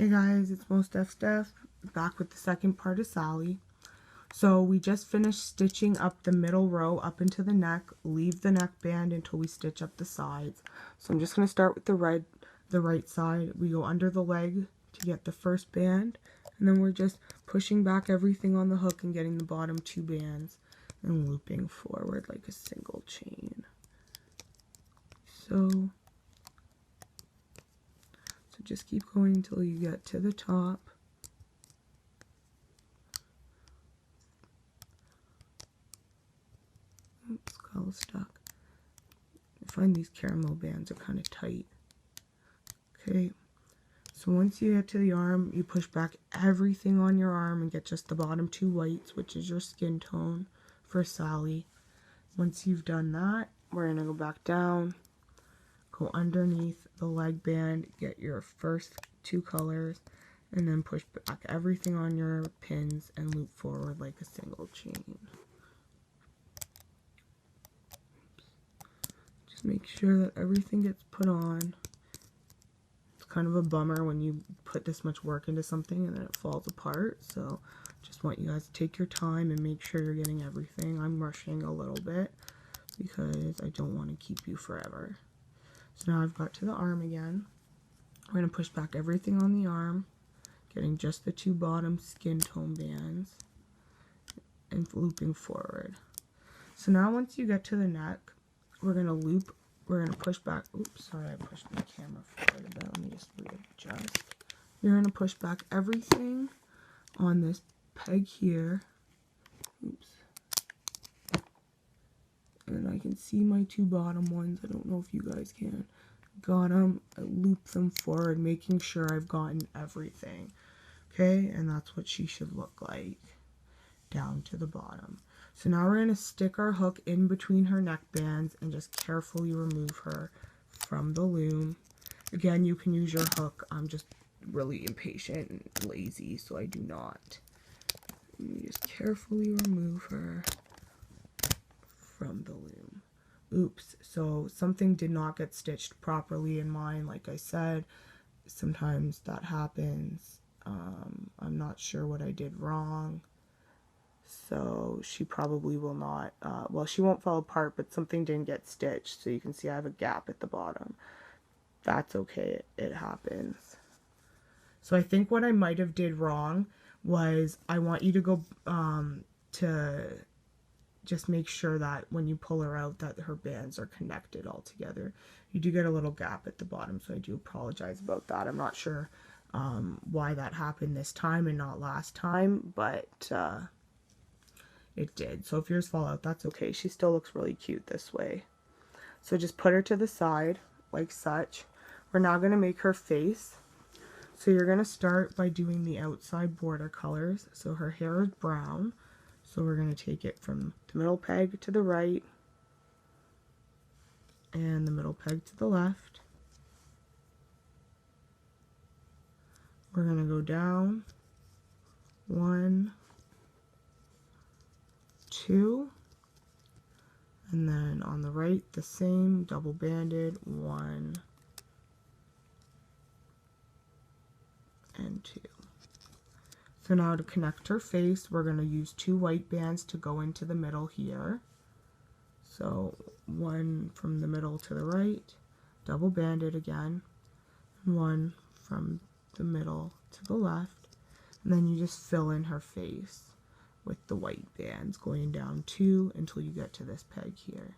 Hey guys, it's Most Steph back with the second part of Sally. So we just finished stitching up the middle row up into the neck. Leave the neckband until we stitch up the sides. So I'm just going to start with the right side. We go under the leg to get the first band, and then we're just pushing back everything on the hook and getting the bottom two bands and looping forward like a single chain. So just keep going until you get to the top. Oops, got a little stuck. I find these caramel bands are kind of tight. Okay, so once you get to the arm, you push back everything on your arm and get just the bottom two whites, which is your skin tone for Sally. Once you've done that, we're going to go back down, go underneath the leg band, get your first two colors, and then push back everything on your pins and loop forward like a single chain. Just make sure that everything gets put on. It's kind of a bummer when you put this much work into something and then it falls apart, so just want you guys to take your time and make sure you're getting everything. I'm rushing a little bit because I don't want to keep you forever. So now I've got to the arm again. We're going to push back everything on the arm, getting just the two bottom skin tone bands and looping forward. So now once you get to the neck, we're going to loop, we're going to push back, oops, sorry I pushed my camera forward a bit, let me just readjust. You're going to push back everything on this peg here, oops, and I can see my two bottom ones, I don't know if you guys can. Got them, I loop them forward, making sure I've gotten everything. Okay, and that's what she should look like down to the bottom. So now we're going to stick our hook in between her neck bands and just carefully remove her from the loom. Again, you can use your hook. I'm just really impatient and lazy, so I do not. You just carefully remove her from the loom. Oops, so something did not get stitched properly in mine. Like I said, sometimes that happens. I'm not sure what I did wrong. So she probably will not, well, she won't fall apart, but something didn't get stitched. So you can see I have a gap at the bottom. That's okay, it happens. So I think what I might have did wrong was I want you to go to just make sure that when you pull her out that her bands are connected all together. You do get a little gap at the bottom, so I do apologize about that. I'm not sure why that happened this time and not last time, but it did. So if yours fall out, that's okay. She still looks really cute this way. So just put her to the side like such. We're now going to make her face. So you're going to start by doing the outside border colors. So her hair is brown. So we're going to take it from the middle peg to the right and the middle peg to the left. We're going to go down 1, 2, and then on the right the same, double banded, 1 and 2. So now to connect her face, we're going to use 2 white bands to go into the middle here. So 1 from the middle to the right, double banded again, and 1 from the middle to the left, and then you just fill in her face with the white bands going down 2 until you get to this peg here.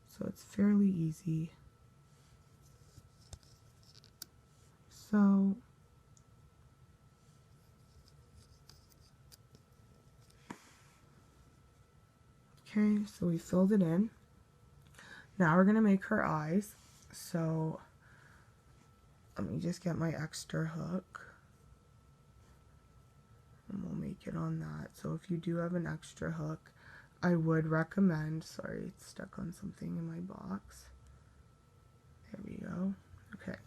So it's fairly easy. So okay, so we filled it in. Now we're going to make her eyes. So let me just get my extra hook. And we'll make it on that. So if you do have an extra hook, I would recommend, sorry, it's stuck on something in my box. There we go. Okay,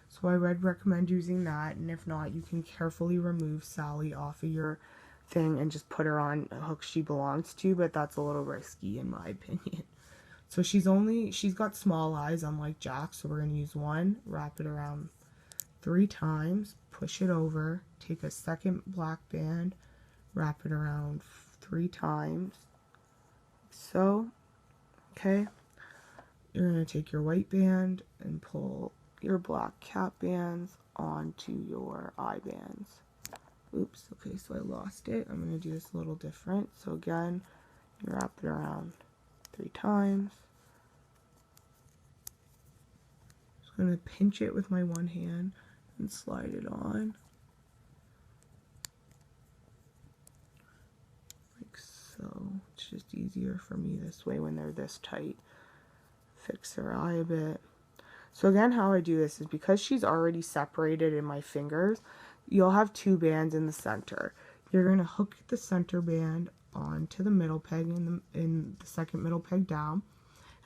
so I would recommend using that, and if not, you can carefully remove Sally off of your thing and just put her on a hook she belongs to, but that's a little risky in my opinion. So she's got small eyes unlike Jack, so we're going to use 1, wrap it around 3 times, push it over, take a second black band, wrap it around 3 times, so, okay. You're going to take your white band and pull your black cap bands onto your eye bands. Oops, okay, so I lost it. I'm going to do this a little different. So again, you wrap it around 3 times. Just going to pinch it with my one hand and slide it on. Like so. It's just easier for me this way when they're this tight. Fix her eye a bit. So again, how I do this is because she's already separated in my fingers, you'll have 2 bands in the center. You're going to hook the center band onto the middle peg in the second middle peg down,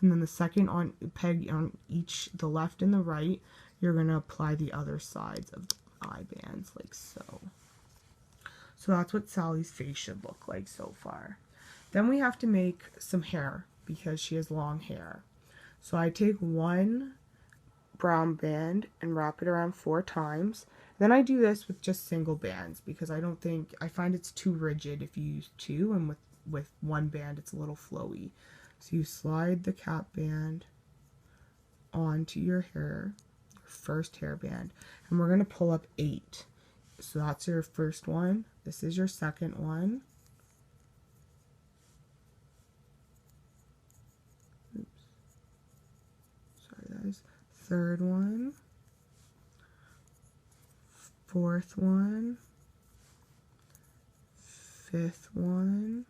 and then the second peg on each, the left and the right, you're going to apply the other sides of the eye bands like so. So that's what Sally's face should look like so far. Then we have to make some hair because she has long hair. So I take 1 brown band and wrap it around 4 times. Then I do this with just single bands because I find it's too rigid if you use 2, and with 1 band it's a little flowy. So you slide the cap band onto your hair, your first hair band, and we're going to pull up 8. So that's your first one. This is your second one. Third one, fourth one, fifth one,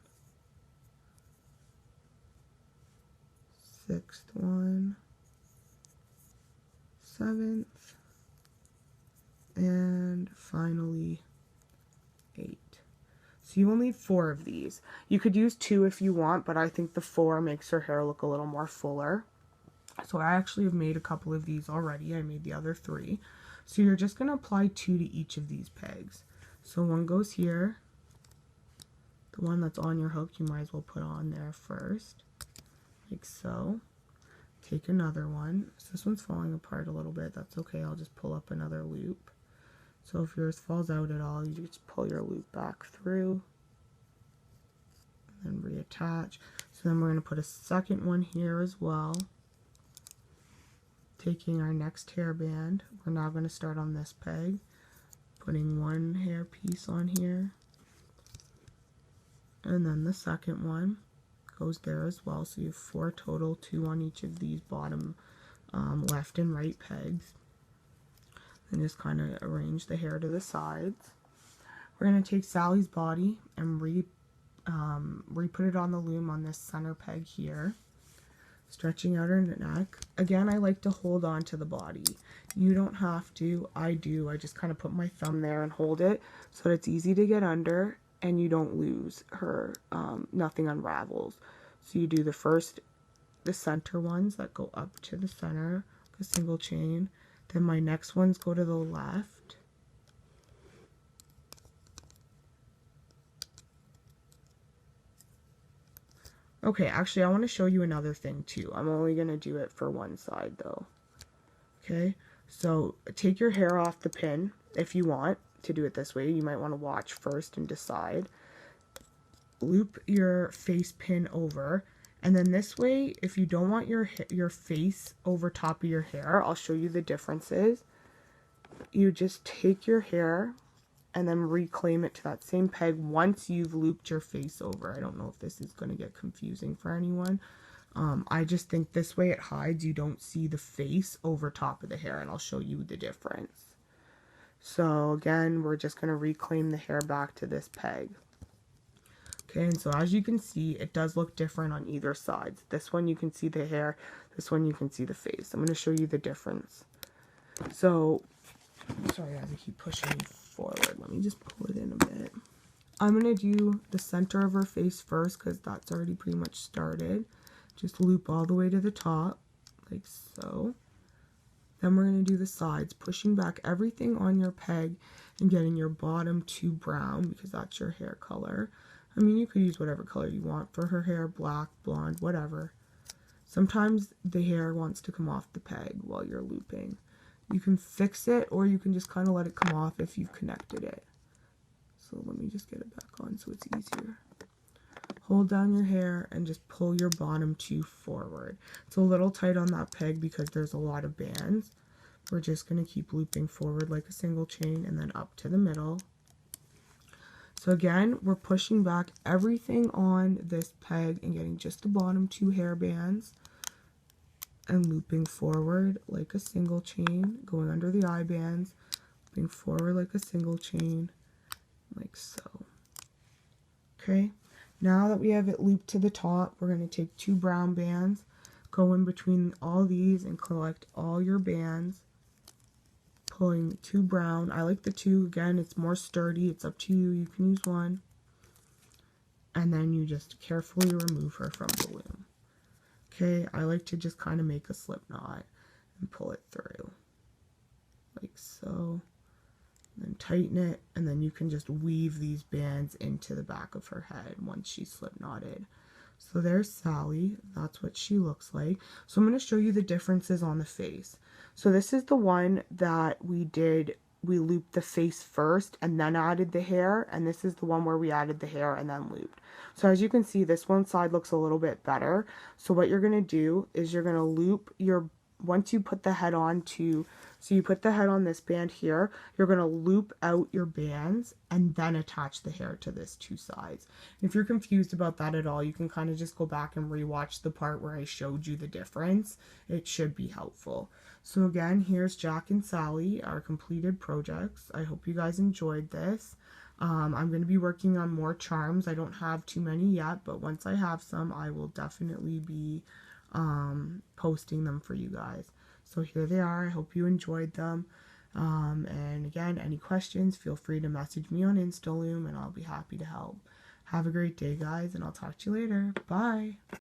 sixth one, seventh, and finally 8. So you will need 4 of these. You could use 2 if you want, but I think the 4 makes her hair look a little more fuller. So I actually have made a couple of these already. I made the other 3. So you're just going to apply 2 to each of these pegs. So one goes here. The one that's on your hook, you might as well put on there first. Like so. Take another one. So this one's falling apart a little bit. That's okay. I'll just pull up another loop. So if yours falls out at all, you just pull your loop back through. And then reattach. So then we're going to put a second one here as well. Taking our next hairband, we're now going to start on this peg, putting 1 hair piece on here, and then the second one goes there as well. So you have 4 total, 2 on each of these bottom left and right pegs, and just kind of arrange the hair to the sides. We're going to take Sally's body and re-put it on the loom on this center peg here. Stretching out her neck. Again, I like to hold on to the body. You don't have to. I do. I just kind of put my thumb there and hold it so that it's easy to get under and you don't lose her. Nothing unravels. So you do the center ones that go up to the center, a single chain. Then my next ones go to the left. Okay, actually, I want to show you another thing, too. I'm only going to do it for one side, though. Okay, so take your hair off the pin if you want to do it this way. You might want to watch first and decide. Loop your face pin over. And then this way, if you don't want your face over top of your hair, I'll show you the differences. You just take your hair and then reclaim it to that same peg once you've looped your face over. I don't know if this is going to get confusing for anyone. I just think this way it hides. You don't see the face over top of the hair, and I'll show you the difference. So again, we're just going to reclaim the hair back to this peg. Okay, and so as you can see, it does look different on either side. This one you can see the hair, this one you can see the face. I'm going to show you the difference. So, sorry guys, I keep pushing forward. Let me just pull it in a bit. I'm going to do the center of her face first because that's already pretty much started. Just loop all the way to the top, like so. Then we're going to do the sides, pushing back everything on your peg and getting your bottom to brown because that's your hair color. I mean, you could use whatever color you want for her hair, black, blonde, whatever. Sometimes the hair wants to come off the peg while you're looping. You can fix it, or you can just kind of let it come off if you've connected it. So let me just get it back on so it's easier. Hold down your hair and just pull your bottom two forward. It's a little tight on that peg because there's a lot of bands. We're just going to keep looping forward like a single chain and then up to the middle. So again, we're pushing back everything on this peg and getting just the bottom two hair bands and looping forward like a single chain, going under the eye bands, looping forward like a single chain, like so. Okay, now that we have it looped to the top, we're going to take two brown bands, go in between all these and collect all your bands, pulling two brown. I like the two, again, it's more sturdy, it's up to you, you can use one. And then you just carefully remove her from the loom. Okay, I like to just kind of make a slip knot and pull it through, like so. Then tighten it, and then you can just weave these bands into the back of her head once she's slip knotted. So there's Sally, that's what she looks like. So I'm going to show you the differences on the face. So this is the one that we looped the face first and then added the hair, and this is the one where we added the hair and then looped. So as you can see, this one side looks a little bit better. So what you're going to do is you're going to loop your, once you put the head on so you put the head on this band here, you're going to loop out your bands and then attach the hair to this two sides. And if you're confused about that at all, you can kind of just go back and rewatch the part where I showed you the difference. It should be helpful. So again, here's Jack and Sally, our completed projects. I hope you guys enjoyed this. I'm going to be working on more charms. I don't have too many yet, but once I have some, I will definitely be posting them for you guys. So here they are. I hope you enjoyed them. And again, any questions, feel free to message me on Loom, and I'll be happy to help. Have a great day, guys, and I'll talk to you later. Bye.